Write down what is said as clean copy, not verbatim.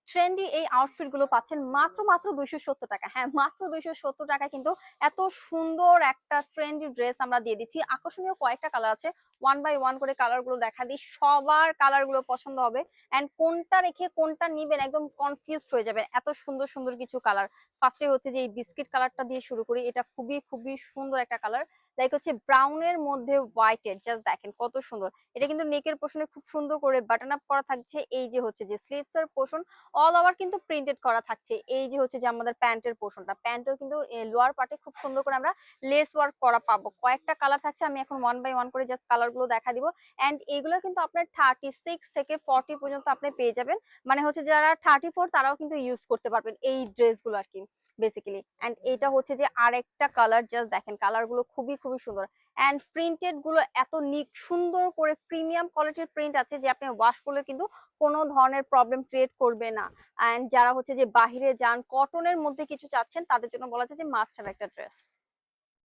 Trendy এই outfit গুলো পাচ্ছেন মাত্র মাত্র 270 টাকা। হ্যাঁ, মাত্র 270 টাকা কিন্তু এত সুন্দর একটা ট্রেন্ডি ড্রেস আমরা দিয়ে দিচ্ছি। আকর্ষণীয় কয়েকটা কালার আছে, ওয়ান বাই ওয়ান করে কালার গুলো দেখা দিই, সবার কালার গুলো পছন্দ হবে। এন্ড কোনটা রেখে কোনটা নিবেন একদম কনফিউজড হয়ে যাবেন, এত সুন্দর সুন্দর কিছু কালার। ফার্স্টে হচ্ছে যে এই বিস্কিট কালারটা দিয়ে শুরু করি, এটা খুবই খুবই সুন্দর একটা কালার। লাইক হচ্ছে ব্রাউনের মধ্যে হোয়াইটের, জাস্ট দেখেন কত সুন্দর। এটা কিন্তু নেকের পোর্শনে খুব সুন্দর করে বাটন আপ করা থাকছে। এই যে হচ্ছে যে স্লিভস এর পোর্শন অল ওভার কিন্তু প্রিন্টেড করা থাকছে। এই যে হচ্ছে যে আমাদের প্যান্টের পোর্শনটা, প্যান্টেও কিন্তু লোয়ার পার্টে খুব সুন্দর করে আমরা লেস ওয়ার্ক করা পাবো। কয়েকটা কালার থাকছে, আমি এখন ওয়ান বাই ওয়ান করে জাস্ট কালার গুলো দেখা দিব। এন্ড এগুলো কিন্তু আপনার 36 থেকে 40 পর্যন্ত আপনি পেয়ে যাবেন। মানে হচ্ছে যারা 34 তারাও কিন্তু ইউজ করতে পারবেন এই ড্রেসগুলো আর কি বেসিক্যালি। এন্ড এটা হচ্ছে যে আরেকটা কালার, জাস্ট দেখেন কালার গুলো খুবই খুবই সুন্দর। এন্ড প্রিন্টেড গুলো এত নিক সুন্দর করে প্রিমিয়াম কোয়ালিটির প্রিন্ট আছে যে আপনি ওয়াশ করলে কিন্তু কোনো ধরনের প্রবলেম ক্রিয়েট করবে না। এন্ড যারা হচ্ছে যে বাহিরে যান, কটনের মধ্যে কিছু চাচ্ছেন, তাদের জন্য বলা যায় যে মাস্ট হ্যাভ একটা ড্রেস।